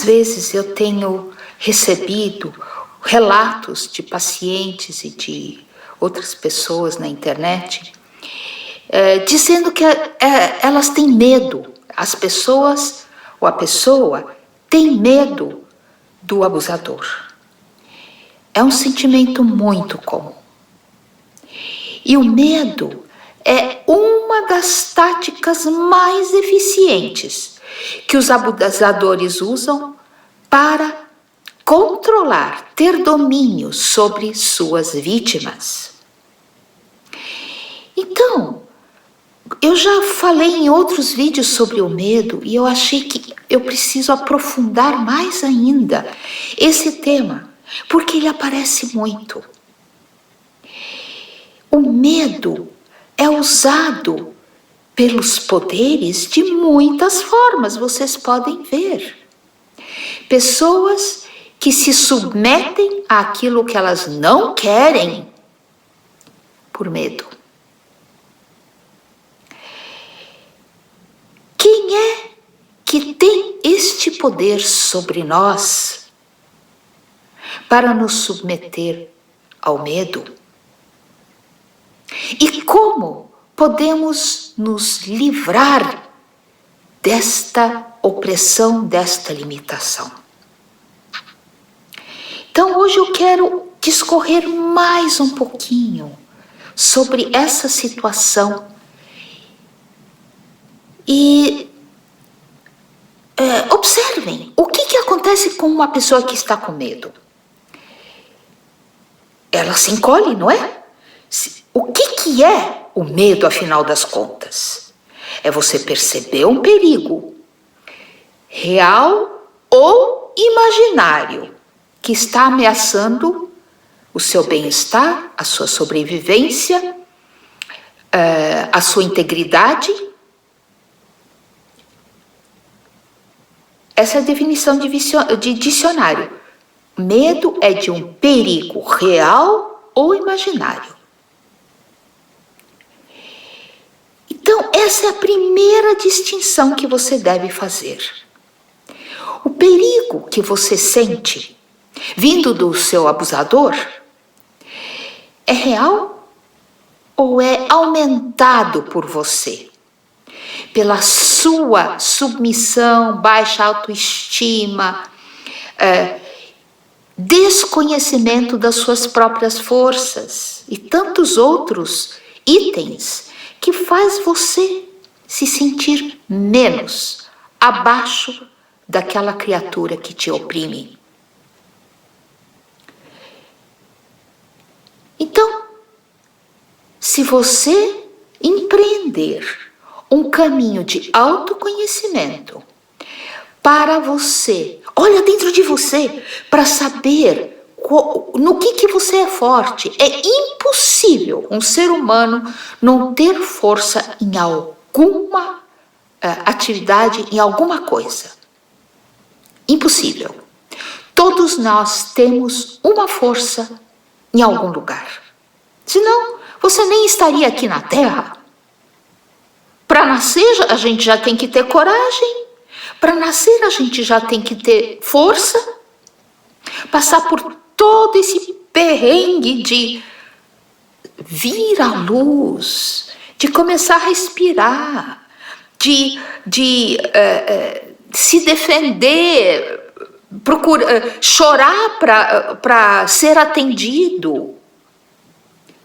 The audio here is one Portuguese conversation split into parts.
Muitas vezes eu tenho recebido relatos de pacientes e de outras pessoas na internet dizendo que elas têm medo, as pessoas ou a pessoa tem medo do abusador. É um sentimento muito comum. E o medo é uma das táticas mais eficientes que os abusadores usam para controlar, ter domínio sobre suas vítimas. Então, eu já falei em outros vídeos sobre o medo e eu achei que eu preciso aprofundar mais ainda esse tema, porque ele aparece muito. O medo é usado pelos poderes de muitas formas, vocês podem ver. Pessoas que se submetem àquilo que elas não querem por medo. Quem é que tem este poder sobre nós para nos submeter ao medo? E como podemos nos livrar desta opressão, desta limitação? Então, hoje eu quero discorrer mais um pouquinho sobre essa situação e observem o que acontece com uma pessoa que está com medo. Ela se encolhe, não é? O que é o medo, afinal das contas? É você perceber um perigo real ou imaginário que está ameaçando o seu bem-estar, a sua sobrevivência, a sua integridade. Essa é a definição de dicionário. Medo é de um perigo real ou imaginário. Então, essa é a primeira distinção que você deve fazer. O perigo que você sente vindo do seu abusador é real ou é aumentado por você? Pela sua submissão, baixa autoestima, desconhecimento das suas próprias forças e tantos outros itens que faz você se sentir menos, abaixo daquela criatura que te oprime. Então, se você empreender um caminho de autoconhecimento para você, olha dentro de você para saber no que você é forte. É impossível um ser humano não ter força em alguma atividade, em alguma coisa. Impossível. Todos nós temos uma força em algum lugar. Senão, você nem estaria aqui na Terra. Para nascer, a gente já tem que ter coragem. Para nascer, a gente já tem que ter força. Passar por todo esse perrengue de vir à luz, de começar a respirar, de se defender, chorar para ser atendido.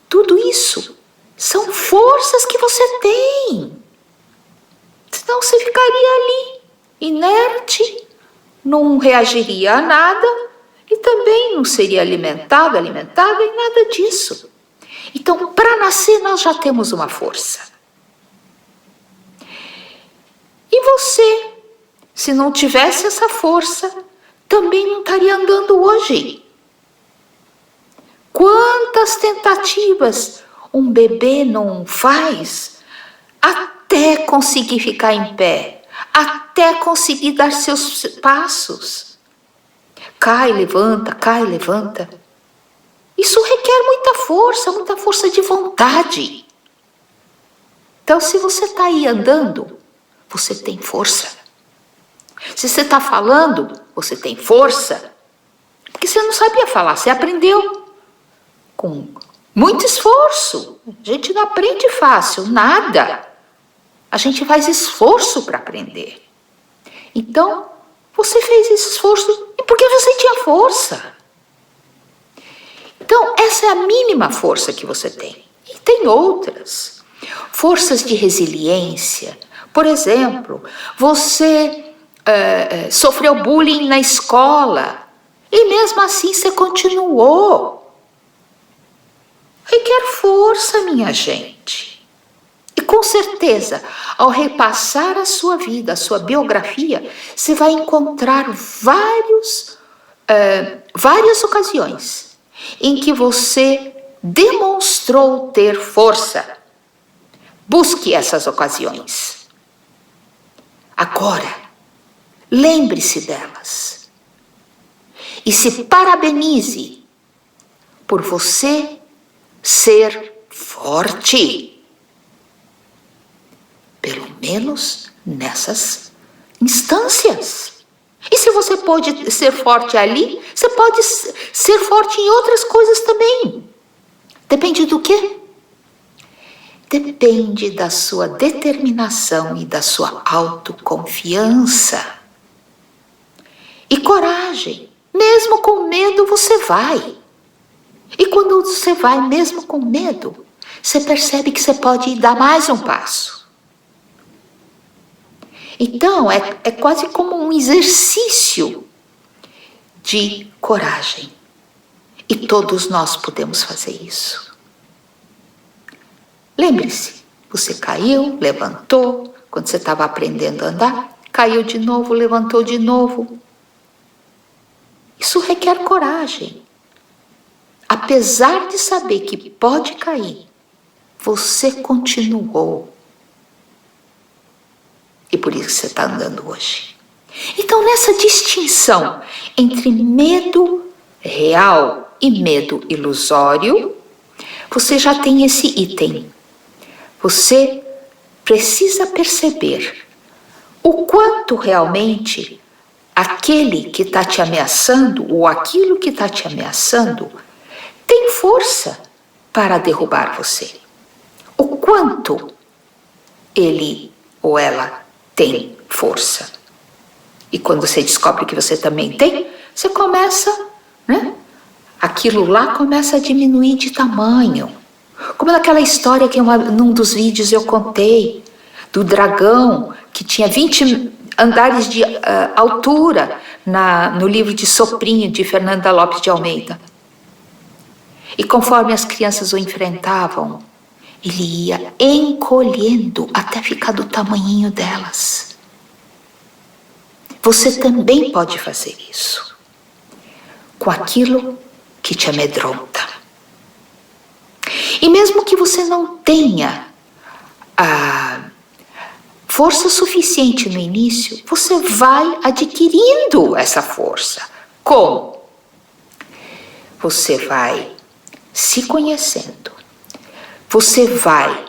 Tudo isso são forças que você tem. Senão você ficaria ali, inerte, não reagiria a nada e também não seria alimentada e nada disso. Então, para nascer, nós já temos uma força. E você, se não tivesse essa força, também não estaria andando hoje. Quantas tentativas um bebê não faz até conseguir ficar em pé, até conseguir dar seus passos? Cai, levanta. Isso requer muita força de vontade. Então, se você está aí andando, você tem força. Se você está falando, você tem força, porque você não sabia falar, você aprendeu com muito esforço. A gente não aprende fácil, nada. A gente faz esforço para aprender. Então, você fez esse esforço e porque você tinha força. Então, essa é a mínima força que você tem. E tem outras. Forças de resiliência. Por exemplo, você sofreu bullying na escola e mesmo assim você continuou. Requer força, minha gente. E com certeza, ao repassar a sua vida, a sua biografia, você vai encontrar várias ocasiões em que você demonstrou ter força. Busque essas ocasiões. Agora, lembre-se delas. E se parabenize por você ser forte. Pelo menos nessas instâncias. E se você pode ser forte ali, você pode ser forte em outras coisas também. Depende do quê? Depende da sua determinação e da sua autoconfiança. E coragem. Mesmo com medo, você vai. E quando você vai mesmo com medo, você percebe que você pode dar mais um passo. Então, é quase como um exercício de coragem. E todos nós podemos fazer isso. Lembre-se, você caiu, levantou, quando você estava aprendendo a andar, caiu de novo, levantou de novo. Isso requer coragem. Apesar de saber que pode cair, você continuou. E por isso que você está andando hoje. Então, nessa distinção entre medo real e medo ilusório, você já tem esse item. Você precisa perceber o quanto realmente aquele que está te ameaçando ou aquilo que está te ameaçando tem força para derrubar você. O quanto ele ou ela tem força. E quando você descobre que você também tem, você começa, aquilo lá começa a diminuir de tamanho. Como naquela história que num dos vídeos eu contei, do dragão que tinha 20 andares de altura no livro de Soprinho, de Fernanda Lopes de Almeida. E conforme as crianças o enfrentavam, ele ia encolhendo até ficar do tamanhinho delas. Você também pode fazer isso com aquilo que te amedronta. E mesmo que você não tenha a força suficiente no início, você vai adquirindo essa força. Como? Você vai se conhecendo. Você vai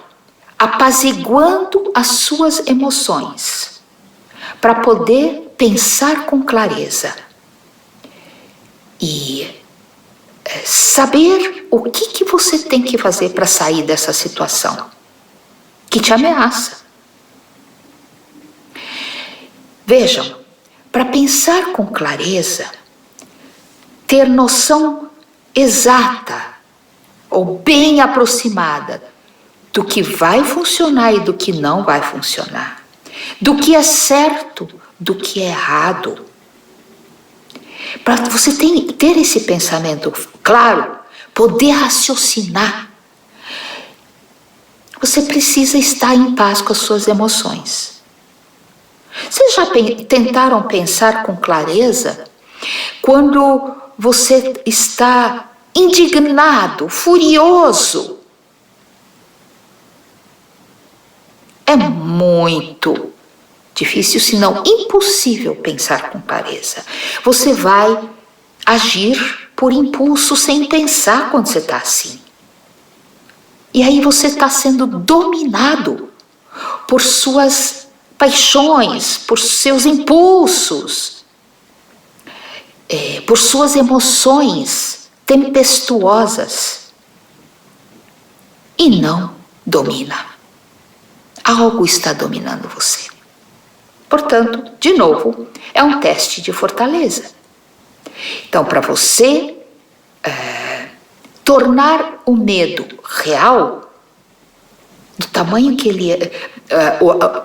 apaziguando as suas emoções para poder pensar com clareza e saber o que você tem que fazer para sair dessa situação que te ameaça. Vejam, para pensar com clareza, ter noção exata ou bem aproximada do que vai funcionar e do que não vai funcionar, do que é certo, do que é errado. Para você ter esse pensamento claro, poder raciocinar, você precisa estar em paz com as suas emoções. Vocês já tentaram pensar com clareza quando você está indignado, furioso? É muito difícil, se não impossível, pensar com clareza. Você vai agir por impulso sem pensar quando você está assim. E aí você está sendo dominado por suas paixões, por seus impulsos, por suas emoções tempestuosas e não domina. Algo está dominando você. Portanto, de novo, é um teste de fortaleza. Então, para você tornar o medo real, do tamanho que ele é,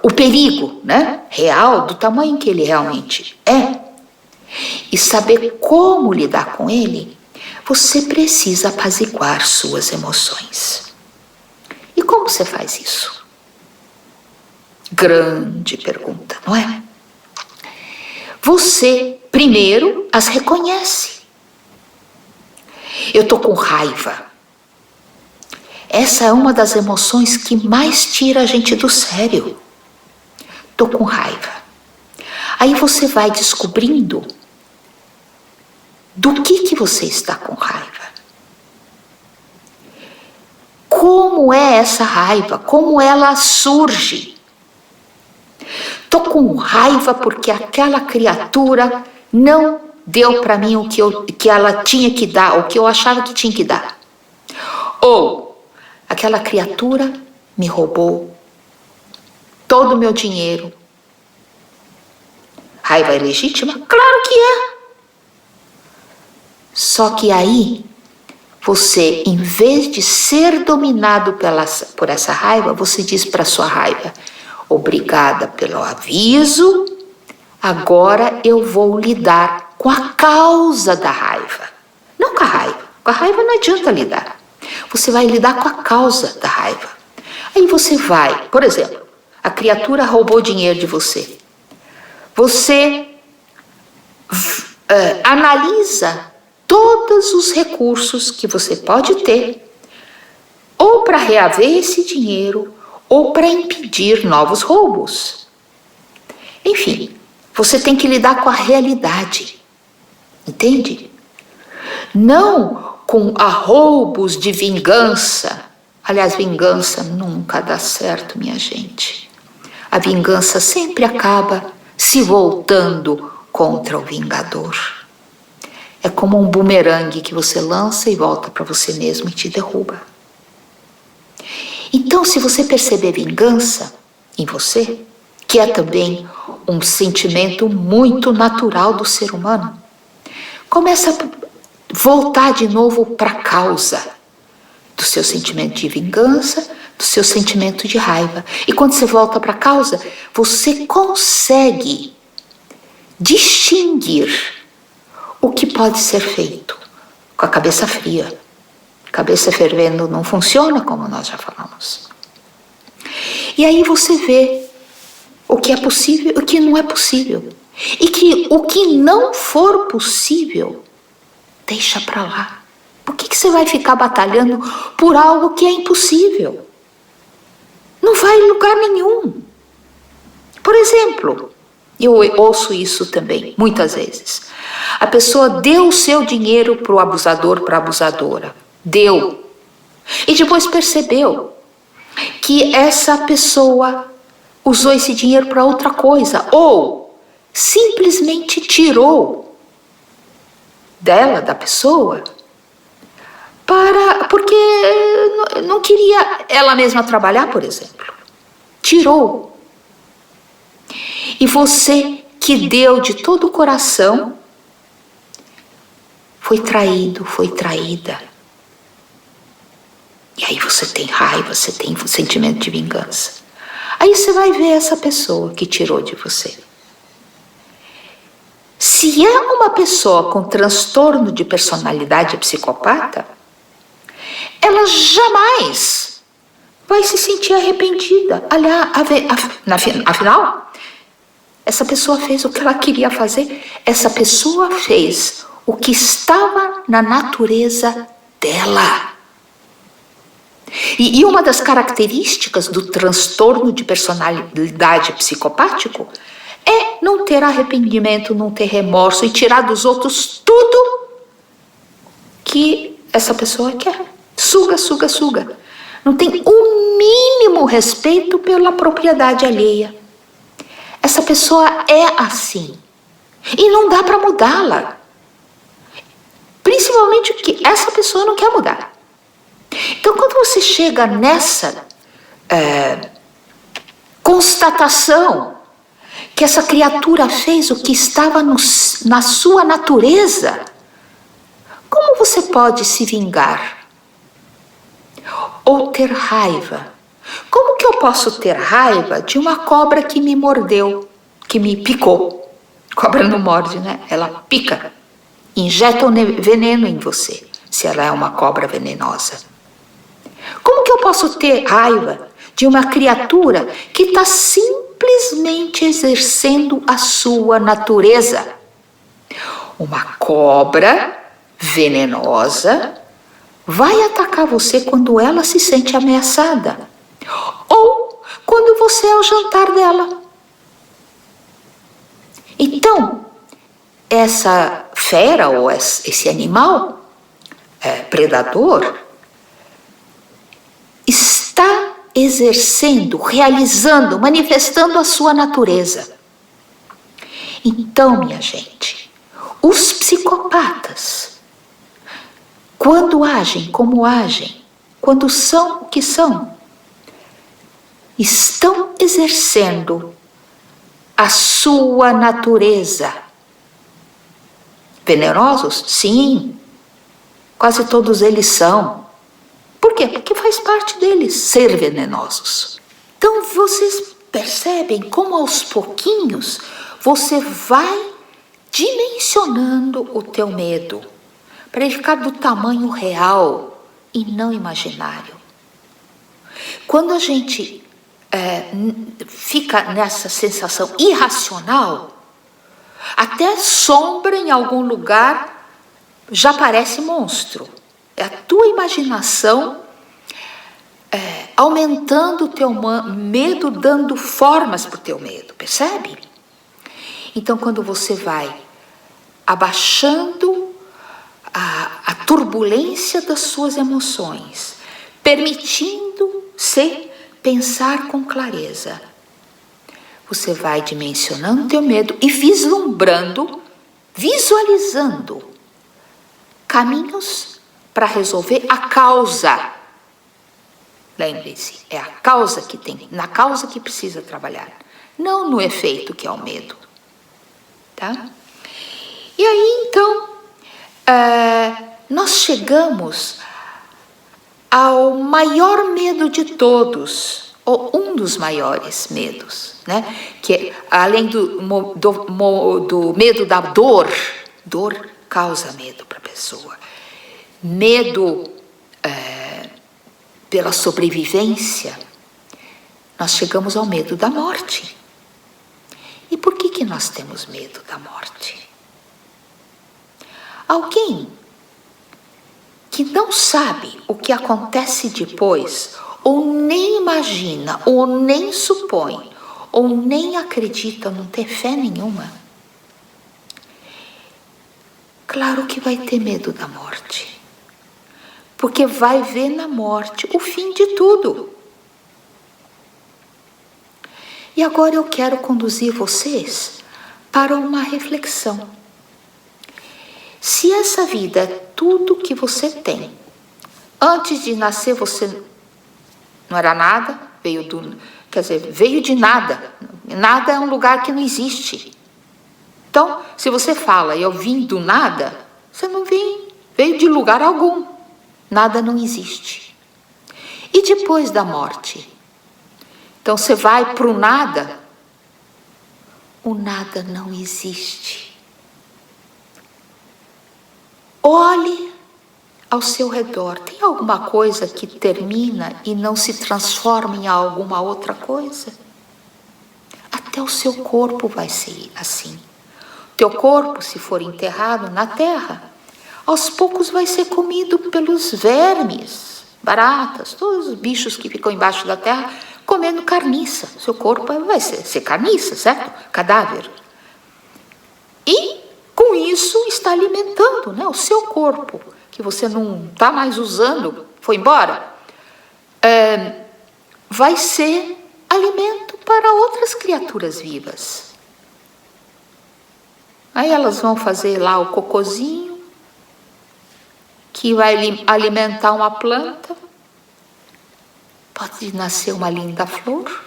o perigo, né, real, do tamanho que ele realmente é, e saber como lidar com ele, você precisa apaziguar suas emoções. E como você faz isso? Grande pergunta, não é? Você, primeiro, as reconhece. Eu estou com raiva. Essa é uma das emoções que mais tira a gente do sério. Estou com raiva. Aí você vai descobrindo do que você está com raiva. Como é essa raiva? Como ela surge? Estou com raiva porque aquela criatura não deu para mim o que ela tinha que dar, o que eu achava que tinha que dar. Ou aquela criatura me roubou todo o meu dinheiro. Raiva é legítima? Claro que é. Só que aí, você, em vez de ser dominado por essa raiva, você diz para sua raiva: obrigada pelo aviso, agora eu vou lidar com a causa da raiva. Não com a raiva. Com a raiva não adianta lidar. Você vai lidar com a causa da raiva. Aí você vai, por exemplo, a criatura roubou dinheiro de você. Você analisa todos os recursos que você pode ter, ou para reaver esse dinheiro, ou para impedir novos roubos. Enfim, você tem que lidar com a realidade, entende? Não com arroubos de vingança. Aliás, vingança nunca dá certo, minha gente. A vingança sempre acaba se voltando contra o vingador. É como um bumerangue que você lança e volta para você mesmo e te derruba. Então, se você perceber vingança em você, que é também um sentimento muito natural do ser humano, começa a voltar de novo para a causa do seu sentimento de vingança, do seu sentimento de raiva. E quando você volta para a causa, você consegue distinguir o que pode ser feito com a cabeça fria. Cabeça fervendo não funciona, como nós já falamos. E aí você vê o que é possível e o que não é possível. E que o que não for possível, deixa para lá. Por que você vai ficar batalhando por algo que é impossível? Não vai em lugar nenhum. Por exemplo, eu ouço isso também, muitas vezes. A pessoa deu o seu dinheiro para o abusador, para a abusadora. Deu. E depois percebeu que essa pessoa usou esse dinheiro para outra coisa. Ou simplesmente tirou dela, da pessoa, porque não queria ela mesma trabalhar, por exemplo. Tirou. E você que deu de todo o coração, foi traído, foi traída. E aí você tem raiva, você tem sentimento de vingança. Aí você vai ver essa pessoa que tirou de você. Se é uma pessoa com transtorno de personalidade psicopata, ela jamais vai se sentir arrependida. Aliás, afinal, essa pessoa fez o que ela queria fazer. Essa pessoa fez o que estava na natureza dela. E uma das características do transtorno de personalidade psicopático é não ter arrependimento, não ter remorso e tirar dos outros tudo que essa pessoa quer. Suga, suga, suga. Não tem o mínimo respeito pela propriedade alheia. Essa pessoa é assim. E não dá para mudá-la. Principalmente que essa pessoa não quer mudar. Então, quando você chega nessa constatação que essa criatura fez o que estava na sua natureza, como você pode se vingar? Ou ter raiva? Como que eu posso ter raiva de uma cobra que me mordeu, que me picou? Cobra não morde, né? Ela pica, injeta um veneno em você, se ela é uma cobra venenosa. Como que eu posso ter raiva de uma criatura que está simplesmente exercendo a sua natureza? Uma cobra venenosa vai atacar você quando ela se sente ameaçada, ou quando você é o jantar dela. Então, essa fera ou esse animal predador está exercendo, realizando, manifestando a sua natureza. Então, minha gente, os psicopatas, quando agem como agem, quando são o que são, estão exercendo a sua natureza. Venenosos? Sim, quase todos eles são. Por quê? Porque faz parte deles ser venenosos. Então vocês percebem como aos pouquinhos você vai dimensionando o teu medo para ele ficar do tamanho real e não imaginário. Quando a gente fica nessa sensação irracional, até sombra em algum lugar já parece monstro. É a tua imaginação aumentando o teu medo, dando formas para o teu medo, percebe? Então, quando você vai abaixando a turbulência das suas emoções, permitindo-se pensar com clareza, você vai dimensionando o teu medo e vislumbrando, visualizando caminhos para resolver a causa. Lembre-se, é a causa que tem, na causa que precisa trabalhar, não no efeito que é o medo. Tá? E aí, então, nós chegamos ao maior medo de todos, ou um dos maiores medos, né? Que além do medo da dor causa medo para a pessoa. Medo pela sobrevivência, nós chegamos ao medo da morte. E por que nós temos medo da morte? Alguém que não sabe o que acontece depois, ou nem imagina, ou nem supõe, ou nem acredita, não tem fé nenhuma, claro que vai ter medo da morte. Porque vai ver na morte o fim de tudo. E agora eu quero conduzir vocês para uma reflexão. Se essa vida é tudo que você tem, antes de nascer você não era nada, veio de nada. Nada é um lugar que não existe. Então, se você fala, eu vim do nada, você não veio de lugar algum. Nada não existe. E depois da morte? Então você vai para o nada não existe. Olhe ao seu redor. Tem alguma coisa que termina e não se transforma em alguma outra coisa? Até o seu corpo vai ser assim. O teu corpo, se for enterrado na terra, aos poucos vai ser comido pelos vermes, baratas, todos os bichos que ficam embaixo da terra, comendo carniça. Seu corpo vai ser carniça, certo? Cadáver. E, com isso, está alimentando, né, o seu corpo, que você não está mais usando, foi embora, vai ser alimento para outras criaturas vivas. Aí elas vão fazer lá o cocozinho, que vai alimentar uma planta. Pode nascer uma linda flor.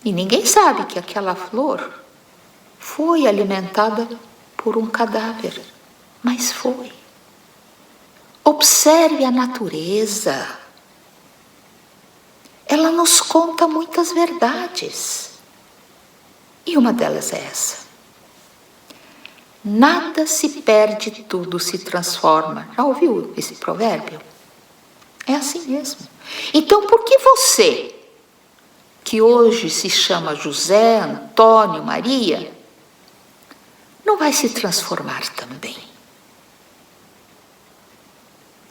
E ninguém sabe que aquela flor foi alimentada por um cadáver. Mas foi. Observe a natureza. Ela nos conta muitas verdades. E uma delas é essa. Nada se perde, tudo se transforma. Já ouviu esse provérbio? É assim mesmo. Então, por que você, que hoje se chama José, Antônio, Maria, não vai se transformar também?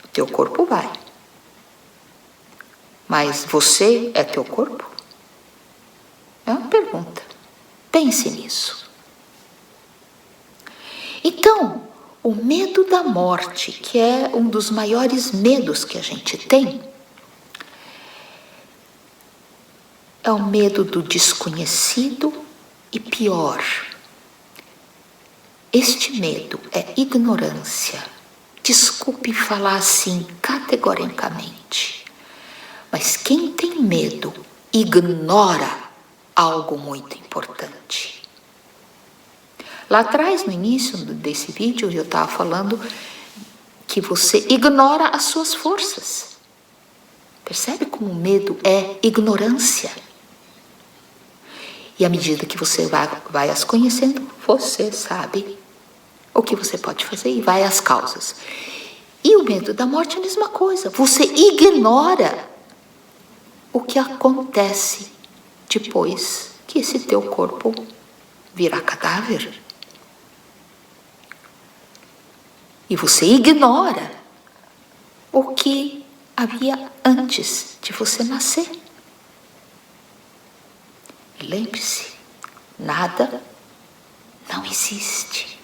O teu corpo vai. Mas você é teu corpo? É uma pergunta. Pense nisso. Então, o medo da morte, que é um dos maiores medos que a gente tem, é o medo do desconhecido e pior. Este medo é ignorância. Desculpe falar assim categoricamente, mas quem tem medo ignora algo muito importante. Lá atrás, no início desse vídeo, eu estava falando que você ignora as suas forças. Percebe como o medo é ignorância? E à medida que você vai as conhecendo, você sabe o que você pode fazer e vai às causas. E o medo da morte é a mesma coisa. Você ignora o que acontece depois que esse teu corpo virar cadáver. E você ignora o que havia antes de você nascer. Lembre-se, nada não existe.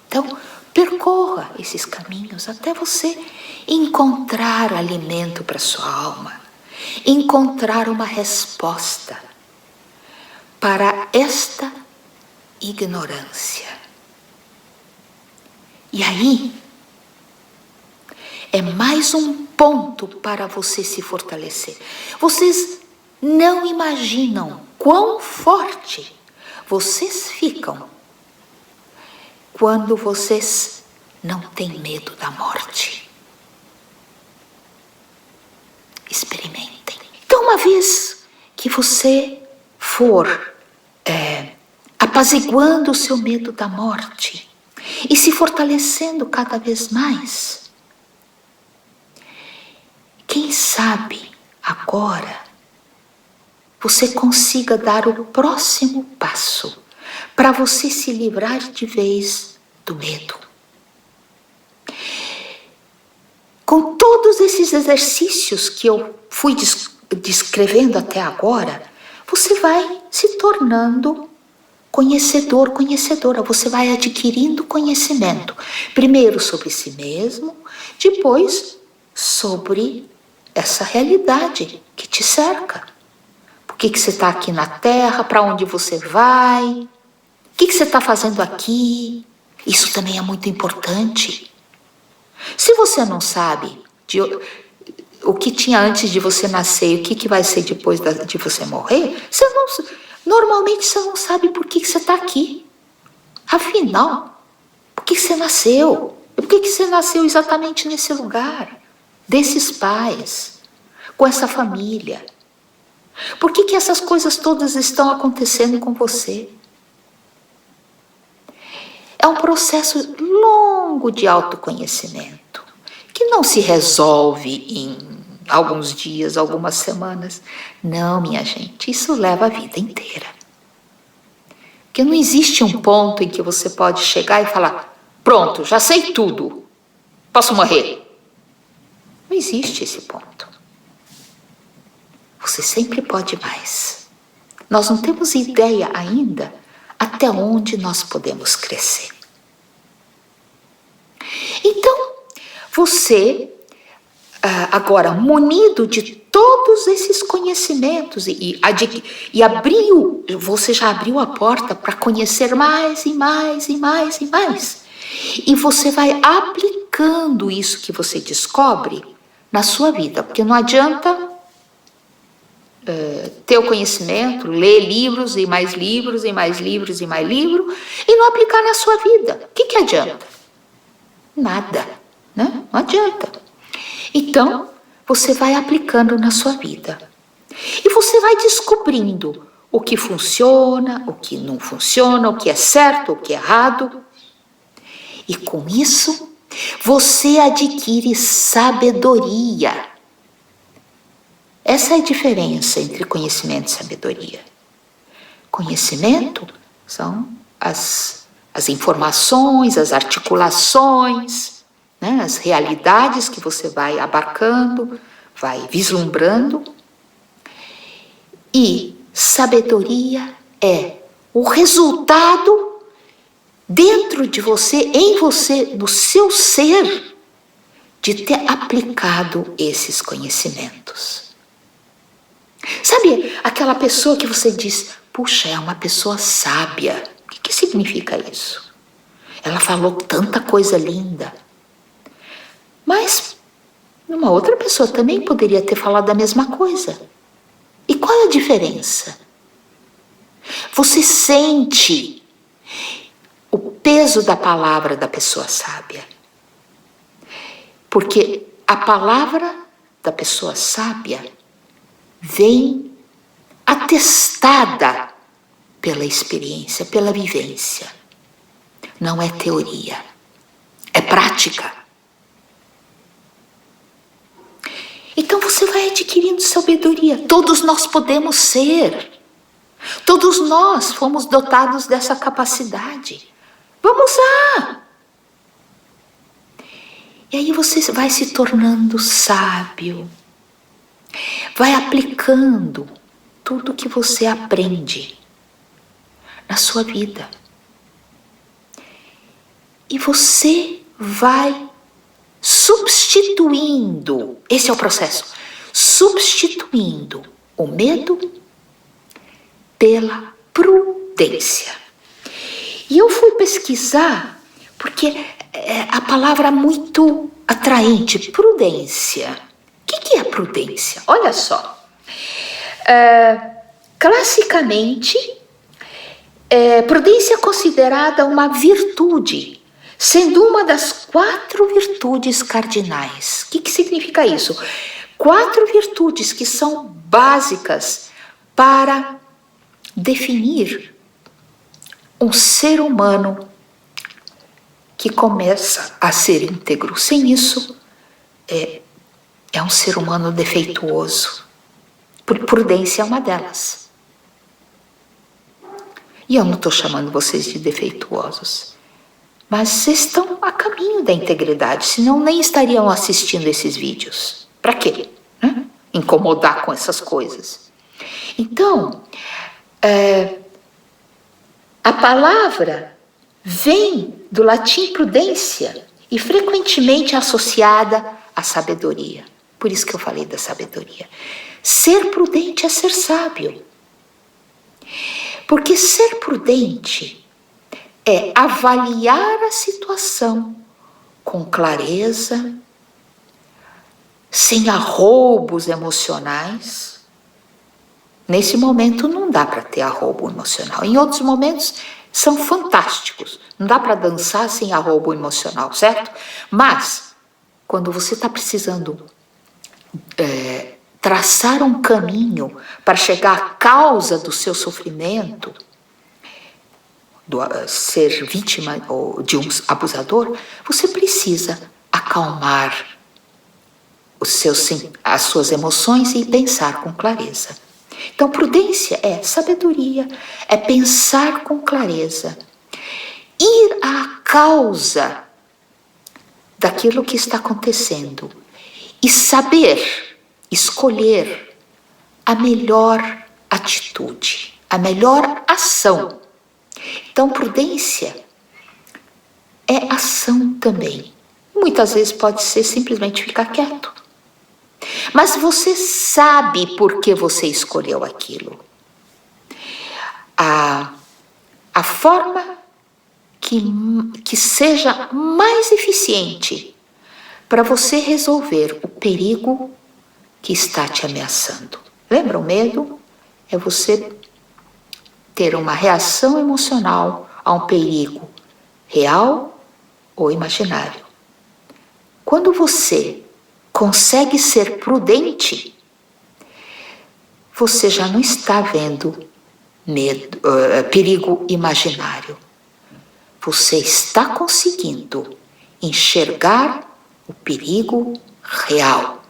Então, percorra esses caminhos até você encontrar alimento para sua alma, encontrar uma resposta para esta ignorância. E aí, é mais um ponto para você se fortalecer. Vocês não imaginam quão forte vocês ficam quando vocês não têm medo da morte. Experimentem. Então, uma vez que você for apaziguando o seu medo da morte e se fortalecendo cada vez mais, quem sabe agora você consiga dar o próximo passo para você se livrar de vez do medo. Com todos esses exercícios que eu fui descrevendo até agora, você vai se tornando conhecedor, conhecedora. Você vai adquirindo conhecimento. Primeiro sobre si mesmo, depois sobre essa realidade que te cerca. Por que você está aqui na Terra? Para onde você vai? O que você está fazendo aqui? Isso também é muito importante. Se você não sabe o que tinha antes de você nascer e o que vai ser depois de você morrer, normalmente você não sabe por que você está aqui. Afinal, por que você nasceu? Por que você nasceu exatamente nesse lugar? Desses pais, com essa família? Por que essas coisas todas estão acontecendo com você? É um processo longo de autoconhecimento, que não se resolve em alguns dias, algumas semanas. Não, minha gente, isso leva a vida inteira. Porque não existe um ponto em que você pode chegar e falar: pronto, já sei tudo, posso morrer. Não existe esse ponto. Você sempre pode mais. Nós não temos ideia ainda até onde nós podemos crescer. Então, você, agora munido de todos todos esses conhecimentos e abriu, você já abriu a porta para conhecer mais e mais e mais e mais. E você vai aplicando isso que você descobre na sua vida, porque não adianta ter o conhecimento, ler livros e mais livros e mais livros e mais livros e não aplicar na sua vida. O que adianta? Nada, né? Não adianta. Então, você vai aplicando na sua vida. E você vai descobrindo o que funciona, o que não funciona, o que é certo, o que é errado. E com isso, você adquire sabedoria. Essa é a diferença entre conhecimento e sabedoria. Conhecimento são as informações, as articulações, né, as realidades que você vai abarcando, vai vislumbrando. E sabedoria é o resultado dentro de você, em você, no seu ser, de ter aplicado esses conhecimentos. Sabe aquela pessoa que você diz, puxa, é uma pessoa sábia. O que significa isso? Ela falou tanta coisa linda. Mas uma outra pessoa também poderia ter falado a mesma coisa. E qual é a diferença? Você sente o peso da palavra da pessoa sábia. Porque a palavra da pessoa sábia vem atestada pela experiência, pela vivência. Não é teoria, é prática. Então você vai adquirindo sabedoria. Todos nós podemos ser. Todos nós fomos dotados dessa capacidade. Vamos lá! E aí você vai se tornando sábio. Vai aplicando tudo que você aprende na sua vida. E você vai substituindo, esse é o processo, substituindo o medo pela prudência. E eu fui pesquisar, porque a palavra é muito atraente, prudência. O que é prudência? Olha só. Classicamente, prudência é considerada uma virtude, sendo uma das 4 virtudes cardinais. O que significa isso? 4 virtudes que são básicas para definir um ser humano que começa a ser íntegro. Sem isso, é um ser humano defeituoso. Prudência é uma delas. E eu não estou chamando vocês de defeituosos. Mas vocês estão a caminho da integridade, senão nem estariam assistindo esses vídeos. Para quê? Incomodar com essas coisas. Então, a palavra vem do latim prudência e frequentemente associada à sabedoria. Por isso que eu falei da sabedoria. Ser prudente é ser sábio. Porque ser prudente é avaliar a situação com clareza, sem arroubos emocionais. Nesse momento não dá para ter arroubo emocional. Em outros momentos são fantásticos. Não dá para dançar sem arroubo emocional, certo? Mas, quando você está precisando traçar um caminho para chegar à causa do seu sofrimento, ser vítima de um abusador, você precisa acalmar as suas emoções e pensar com clareza. Então, prudência é sabedoria, é pensar com clareza, ir à causa daquilo que está acontecendo e saber escolher a melhor atitude, a melhor ação. Então, prudência é ação também. Muitas vezes pode ser simplesmente ficar quieto. Mas você sabe por que você escolheu aquilo. A forma que seja mais eficiente para você resolver o perigo que está te ameaçando. Lembra, o medo é você ter uma reação emocional a um perigo real ou imaginário. Quando você consegue ser prudente, você já não está vendo perigo imaginário. Você está conseguindo enxergar o perigo real,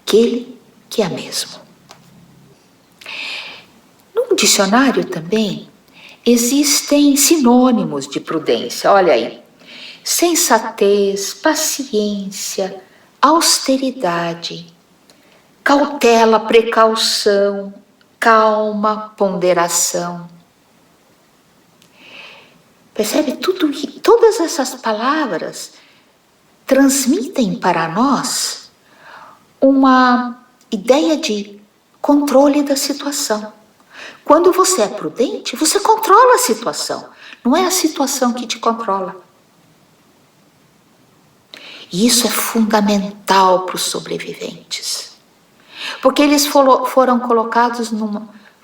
aquele que é mesmo. No dicionário também existem sinônimos de prudência, olha aí. Sensatez, paciência, austeridade, cautela, precaução, calma, ponderação. Percebe? Todas essas palavras transmitem para nós uma ideia de controle da situação. Quando você é prudente, você controla a situação. Não é a situação que te controla. E isso é fundamental para os sobreviventes. Porque eles foram colocados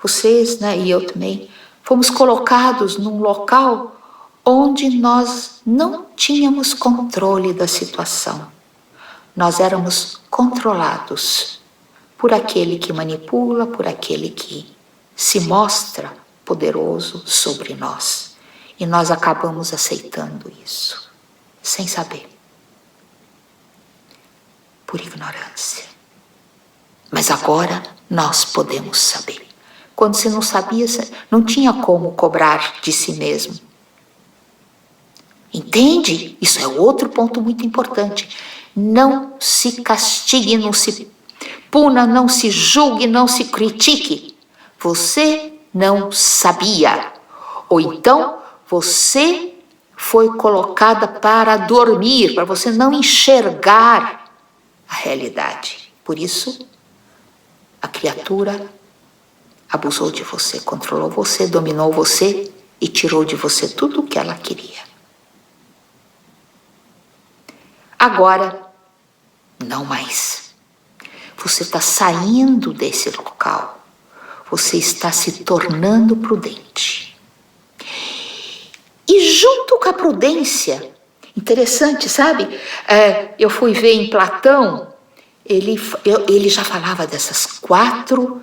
vocês, né, e eu também, fomos colocados num local onde nós não tínhamos controle da situação. Nós éramos controlados por aquele que manipula, por aquele que se mostra poderoso sobre nós. E nós acabamos aceitando isso, sem saber. Por ignorância. Mas agora nós podemos saber. Quando você não sabia, não tinha como cobrar de si mesmo. Entende? Isso é outro ponto muito importante. Não se castigue, não se puna, não se julgue, não se critique. Você não sabia. Ou então, você foi colocada para dormir, para você não enxergar a realidade. Por isso, a criatura abusou de você, controlou você, dominou você e tirou de você tudo o que ela queria. Agora, não mais. Você está saindo desse local. Você está se tornando prudente. E junto com a prudência, interessante, sabe? Eu fui ver em Platão, ele já falava dessas quatro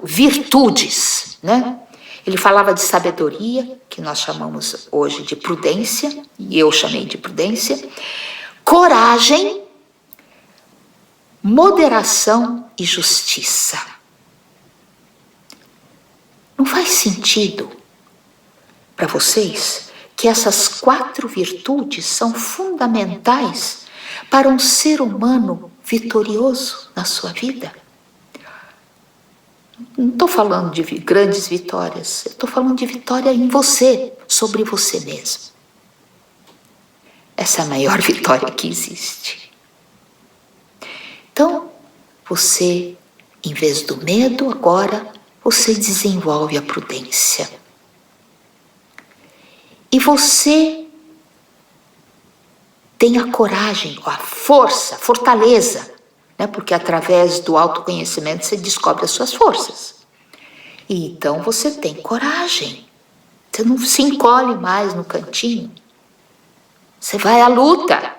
virtudes, né? Ele falava de sabedoria, que nós chamamos hoje de prudência, e eu chamei de prudência, coragem, moderação e justiça. Não faz sentido para vocês que essas quatro virtudes são fundamentais para um ser humano vitorioso na sua vida? Não estou falando de grandes vitórias, eu estou falando de vitória em você, sobre você mesmo. Essa é a maior vitória que existe. Então, você, em vez do medo, agora, você desenvolve a prudência. E você tem a coragem, a força, a fortaleza, né? Porque através do autoconhecimento você descobre as suas forças. E então você tem coragem. Você não se encolhe mais no cantinho. Você vai à luta.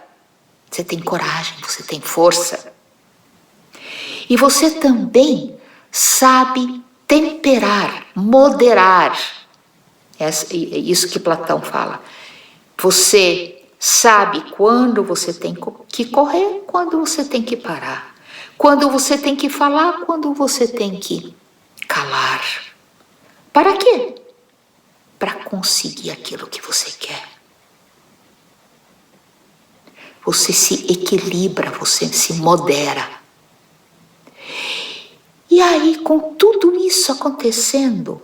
Você tem coragem, você tem força. E você também sabe temperar, moderar. É isso que Platão fala. Você sabe quando você tem que correr, quando você tem que parar. Quando você tem que falar, quando você tem que calar. Para quê? Para conseguir aquilo que você quer. Você se equilibra, você se modera. E aí, com tudo isso acontecendo,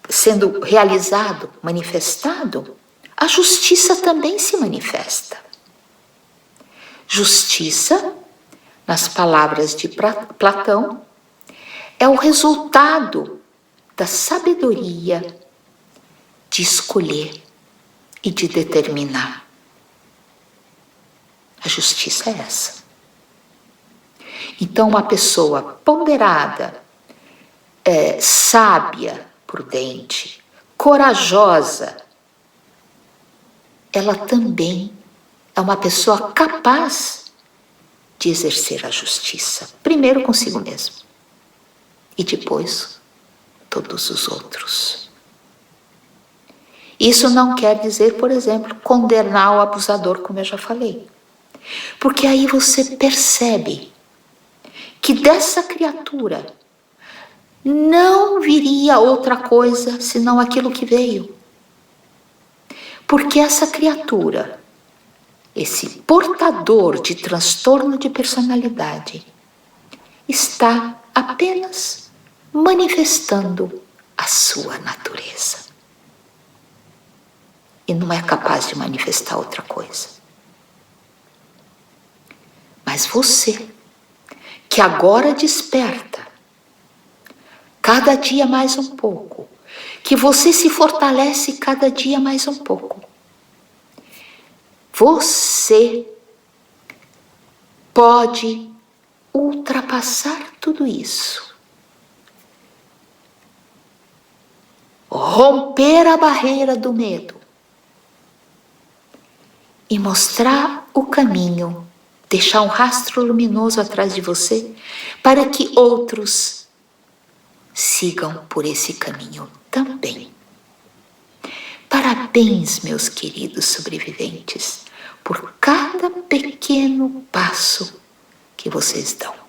sendo realizado, manifestado, a justiça também se manifesta. Justiça, nas palavras de Platão, é o resultado da sabedoria de escolher e de determinar. A justiça é essa. Então, uma pessoa ponderada, sábia, prudente, corajosa, ela também é uma pessoa capaz de exercer a justiça, primeiro consigo mesmo e depois todos os outros. Isso não quer dizer, por exemplo, condenar o abusador, como eu já falei, porque aí você percebe que dessa criatura não viria outra coisa senão aquilo que veio. Porque essa criatura, esse portador de transtorno de personalidade, está apenas manifestando a sua natureza. E não é capaz de manifestar outra coisa. Mas você, que agora desperta, cada dia mais um pouco, que você se fortalece cada dia mais um pouco, você pode ultrapassar tudo isso, romper a barreira do medo e mostrar o caminho, deixar um rastro luminoso atrás de você para que outros sigam por esse caminho também. Parabéns, meus queridos sobreviventes, por cada pequeno passo que vocês dão.